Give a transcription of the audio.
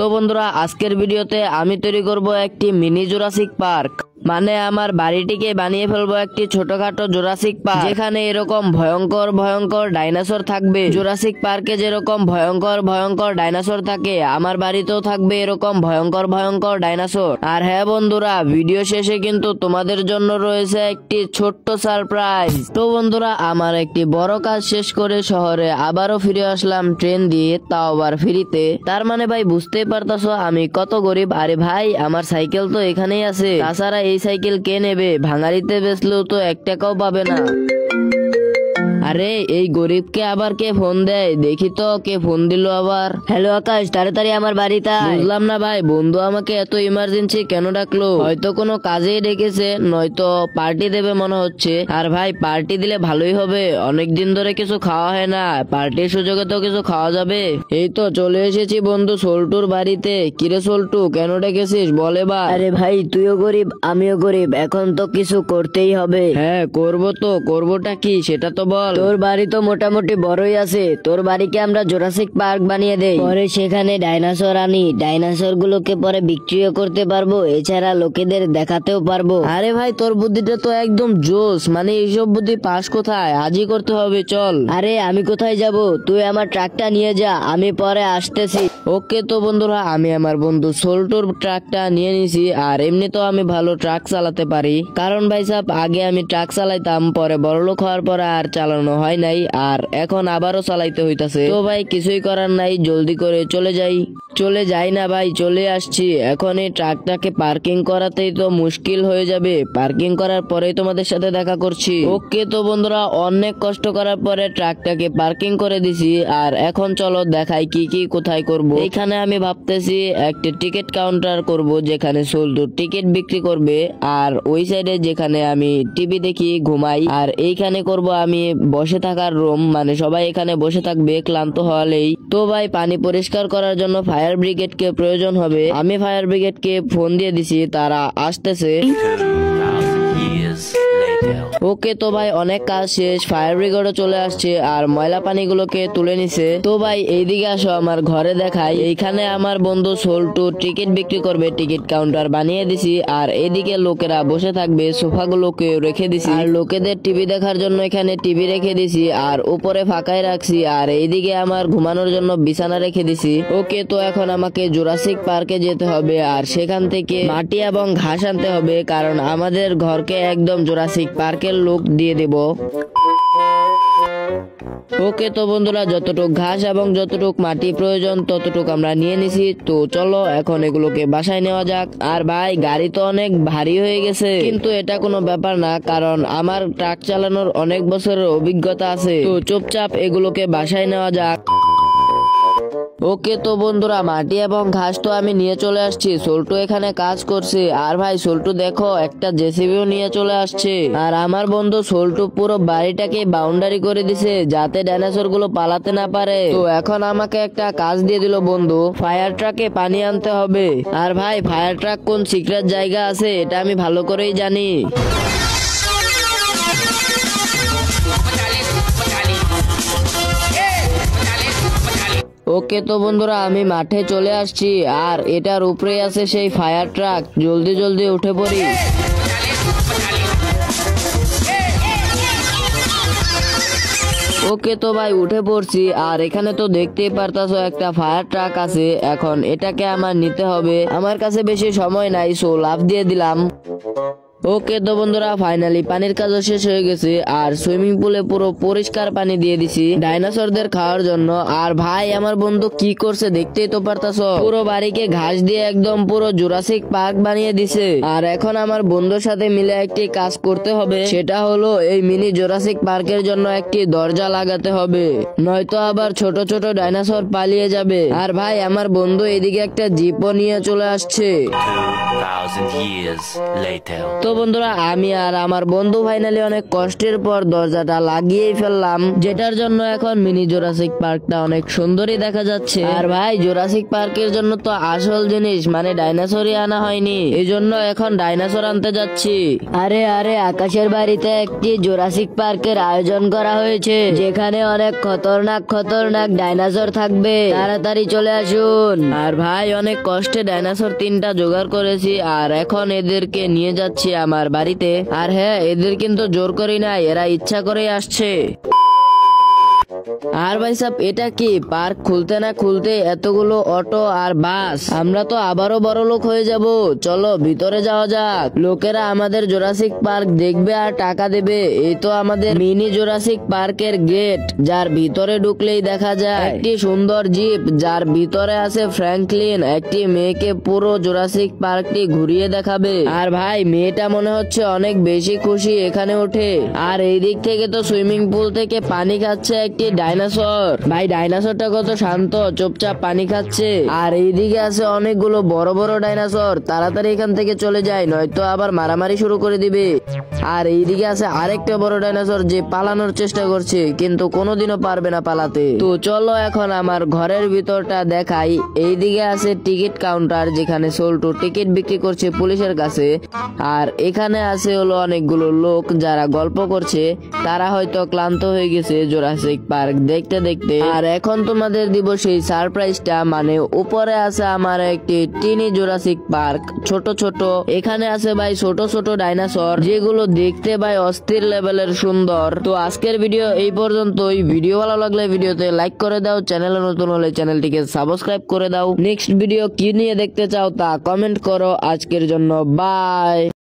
তো বন্ধুরা আজকের ভিডিওতে আমি তৈরি করব একটি মিনি জুরাসিক পার্ক। মানে আমার বাড়িটিকে বানিয়ে ফেলবো একটি ছোটখাটো জুরাসিক পার্ক, যেখানে এরকম ভয়ঙ্কর ভয়ঙ্কর ডাইনোসর থাকবে। জুরাসিক পার্কে যেরকম ভয়ঙ্কর ভয়ঙ্কর ডাইনোসর থাকে, আমার বাড়িতেও থাকবে এরকম ভয়ঙ্কর ভয়ঙ্কর ডাইনোসর। আর হ্যাঁ বন্ধুরা, ভিডিও শেষে কিন্তু তোমাদের জন্য রয়েছে একটি ছোট্ট সারপ্রাইজ। তো বন্ধুরা, আমার একটি বড় কাজ শেষ করে শহরে আবারও ফিরে আসলাম ট্রেন দিয়ে, তাও আবার ফ্রিতে। তার মানে ভাই বুঝতেই পারতাছো আমি কত গরিব। আরে ভাই, আমার সাইকেল তো এখানেই আছে, তাছাড়া এই সাইকেল কে নেবে? ভাঙাড়িতে বেচলেও তো 1 টাকাও পাবে না। আরে এই গরিবকে আবার কে ফোন দেয়? দেখি তো কে ফোন দিল আবার। হ্যালো আকাশ, তাড়াতাড়ি আমার বাড়িতে আয়। বুঝলাম না ভাই, বন্ধু আমাকে এত ইমার্জেন্সি কেন ডাকলো? হয়তো কোনো কাজেই ডেকেছে, নয়তো পার্টি দেবে মনে হচ্ছে। আর ভাই পার্টি দিলে ভালোই হবে, অনেকদিন ধরে কিছু খাওয়া হয় না, পার্টির সুযোগে তো কিছু খাওয়া যাবে। এই তো চলে এসেছি বন্ধু সল্টুর বাড়িতে। কিরে সল্টু, কেন ডেকেছিস বল এবার। আরে ভাই, তুইও গরিব আমিও গরিব, এখন তো কিছু করতেই হবে। হ্যাঁ করবো তো, করবোটা কি সেটা তো বল। তোর বাড়ি তো মোটামুটি বড়ই আছে, তোর বাড়িকে আমরা জুরাসিক পার্ক বানিয়ে দেই, পরে সেখানে ডাইনোসর আনি, ডাইনোসর গুলোকে পরে বিক্রিও করতে পারবো, এছাড়া লোকেদের দেখাতেও পারবো। আরে ভাই তোর বুদ্ধিটা তো একদম জোস, মানে এইসব বুদ্ধি পাস কোথায়? আজই করতে হবে, চল। আরে আমি কোথায় যাব? তুই আমার ট্রাকটা নিয়ে যা, আমি পরে আসতেছি। ওকে তো বন্ধুরা, আমি আমার বন্ধু সল্টুর ট্রাকটা নিয়ে নিছি। আর এমনি তো আমি ভালো ট্রাক চালাতে পারি, কারণ ভাই সাহেব আগে আমি ট্রাক চালাইতাম, পরে বড়লোক হওয়ার পরে আর চালানো হয় নাই, আর এখন আবারও চালাইতে হইতাছে। তো ভাই কিছুই করার নাই, জলদি করে চলে যাই। চলে যাই না ভাই, চলে আসছি। এখন এই ট্রাকটাকে পার্কিং করাতেই তো মুশকিল হয়ে যাবে, পার্কিং করার পরেই তোমাদের সাথে দেখা করছি। ওকে তো বন্ধুরা, অনেক কষ্ট করার পরে ট্রাকটাকে পার্কিং করে দিছি। আর এখন চলো দেখাই কি কি কোথায় করব। এইখানে আমি ভাবতেছি একটা টিকিট কাউন্টার করব, যেখানে সল্টু টিকিট বিক্রি করবে। আর ওই সাইডে যেখানে আমি টিভি দেখি, ঘুমাই, আর এইখানে করব আমি বসে থাকার রুম, মানে সবাই এখানে বসে থাকবে ক্লান্ত হলেই। তো ভাই পানি পরিষ্কার করার জন্য ফায়ার ব্রিগেড কে প্রয়োজন হবে। আমি ফায়ার ব্রিগেড কে ফোন দিয়ে দিছি, তারা আসতেছে। ওকে তো ভাই অনেক কাজ শেষ, ফায়ার ব্রিগেডও চলে আসছে আর ময়লা পানিগুলোকে তুলে নিছে। তো ভাই এইদিকে আসো, আমার ঘরে দেখাই। এইখানে আমার বন্ধু সল্টু টিকিট বিক্রি করবে, টিকিট কাউন্টার বানিয়ে দিছি। আর এদিকে লোকেরা বসে থাকবে, সোফাগুলোকে রেখে দিছি, আর লোকেদের টিভি দেখার জন্য এখানে টিভি রেখে দিছি, আর উপরে ফাঁকাই রাখছি। আর এইদিকে আমার ঘুমানোর জন্য বিছানা রেখে দিছি। ওকে তো এখন আমাকে জুরাসিক পার্কে যেতে হবে, আর সেখান থেকে মাটি এবং ঘাস আনতে হবে, কারণ আমাদের ঘরকে একদম জুরাসিক পার্কের লুক দিয়ে দেব। ওকে তো বন্ধুরা, যতটুক ঘাস এবং যতটুক মাটি প্রয়োজন ততটুক আমরা নিয়ে নিছি। তো চলো এখন এগুলোকে বাসায় নেওয়া যাক। আর ভাই গাড়ি তো অনেক ভারী হয়ে গেছে, কিন্তু এটা কোনো ব্যাপার না, কারণ আমার ট্রাক চালানোর অনেক বছরের অভিজ্ঞতা আছে। তো চুপচাপ এগুলোকে বাসায় নেওয়া যাক। ওকে তো বন্ধুরা, মাটি এবং ঘাস তো আমি নিয়ে চলে আসছি, সল্টু এখানে কাজ করছে। আর ভাই সল্টু দেখো একটা জেসিবিও নিয়ে চলে আসছে। আর আমার বন্ধু সল্টু পুরো বাড়িটাকে বাউন্ডারি করে দিছে, যাতে ডাইনোসর গুলো পালাতে না পারে। তো এখন আমাকে একটা কাজ দিয়ে দিল বন্ধু, ফায়ার ট্রাকে পানি আনতে হবে। আর ভাই ফায়ার ট্রাক কোন সিক্রেট জায়গা আছে এটা আমি ভালো করেই জানি। ওকে তো বন্ধুরা, আমি মাঠে চলে আসছি, আর এটার উপরে আছে সেই ফায়ার ট্রাক। জলদি জলদি উঠে পড়ি। ওকে তো ভাই উঠে পড়ছি। আর এখানে তো দেখতেই পারতাছো একটা ফায়ার ট্রাক আছে, এখন এটাকে আমার নিতে হবে। আমার কাছে বেশি সময় নাই, সো লাফ দিয়ে দিলাম। ওকে তো বন্ধুরা, ফাইনালি পানির কাজও শেষ হয়ে গেছে, আর সুইমিং পুলে পুরো পরিষ্কার পানি দিয়ে দিছি ডাইনোসরদের খাওয়ার জন্য। আর ভাই আমার বন্ধু কি করছে দেখতেই তো পারতাছো, পুরো বাড়িকে ঘাস দিয়ে একদম পুরো জুরাসিক পার্ক বানিয়ে দিছে। আর এখন আমার বন্ধুর সাথে মিলে একটি কাজ করতে হবে, সেটা হলো এই মিনি জুরাসিক পার্কের জন্য একটি দরজা লাগাতে হবে, নয়তো আবার ছোট ছোট ডাইনোসর পালিয়ে যাবে। আর ভাই আমার বন্ধু এদিকে একটা জিপও নিয়ে চলে আসছে। তো তো বন্ধুরা আমি আর আমার বন্ধু ফাইনালি অনেক কষ্টের পর দরজাটা লাগিয়েই ফেললাম, যেটার জন্য এখন মিনি জুরাসিক পার্কটা অনেক সুন্দরই দেখা যাচ্ছে। আর ভাই জুরাসিক পার্কের জন্য তো আসল জিনিস মানে ডাইনোসরই আনা হয়নি, এই জন্য এখন ডাইনোসর আনতে যাচ্ছি। আরে আরে আকাশের বাড়িতে একটি জুরাসিক পার্কের আয়োজন করা হয়েছে, যেখানে অনেক খতরনাক খতরনাক ডাইনোসর থাকবে, তাড়াতাড়ি চলে আসুন। আর ভাই অনেক কষ্টে ডাইনোসর 3টা জোগাড় করেছি, আর এখন এদেরকে নিয়ে যাচ্ছি আমার বাড়িতে। আর হ্যাঁ, এদের কিন্তু জোর করি না, এরা ইচ্ছা করেই আসছে। আর ভাই সাহেব এটা কি পার্ক খুলতে না খুলতে এতগুলো অটো আর বাস, আমরা তো আবারও বড় লোক হয়ে যাব। চলো ভিতরে যাওয়া যাক, লোকেরা আমাদের জুরাসিক পার্ক দেখবে আর টাকা দেবে। এই তো আমাদের মিনি জুরাসিক পার্কের গেট, যার ভিতরে ঢুকলেই দেখা যায় একটি সুন্দর জিপ, যার ভিতরে আছে ফ্র্যাঙ্কলিন, একটি মেয়েকে পুরো জুরাসিক পার্কটি ঘুরিয়ে দেখাবে। আর ভাই মেয়েটা মনে হচ্ছে অনেক বেশি খুশি এখানে উঠে। আর এই দিক থেকে তো সুইমিং পুল থেকে পানি খাচ্ছে একটি ডাইনোসর। ভাই ডাইনোসরটা কত শান্ত, চুপচাপ পানি খাচ্ছে। আর এইদিকে আছে অনেকগুলো বড় বড় ডাইনোসর, তাড়াতাড়ি এখান থেকে চলে যায়, নয়তো আবার মারামারি শুরু করে দিবে। আর এইদিকে আছে আরেকটা বড় ডাইনোসর, যে পালানোর চেষ্টা করছে কিন্তু কোনোদিনও পারবে না পালাতে। তো চলো এখন আমার ঘরের ভিতরটা দেখাই। এইদিকে আছে টিকিট কাউন্টার, যেখানে সোল্টু টিকিট বিক্রি করছে পুলিশের কাছে। আর এখানে আছে হলো অনেকগুলো লোক যারা গল্প করছে, তারা হয়তো ক্লান্ত হয়ে গেছে জুরাসিক পার্ক দেখতে দেখতে। আর এখন তোমাদের দিব সেই সারপ্রাইজটা, মানে উপরে আছে আমার একটি টিনি জুরাসিক পার্ক, ছোট ছোট। এখানে আছে ভাই ছোট ছোট ডাইনোসর, যেগুলো দেখতে ভাই অস্থির লেভেলের সুন্দর। তো আজকের ভিডিও এই পর্যন্তই। ভিডিও ভালো লাগলে ভিডিওতে লাইক করে দাও, চ্যানেলে নতুন হলে চ্যানেলটিকে সাবস্ক্রাইব করে দাও। নেক্সট ভিডিও কি নিয়ে দেখতে চাও তা কমেন্ট করো। আজকের জন্য বাই।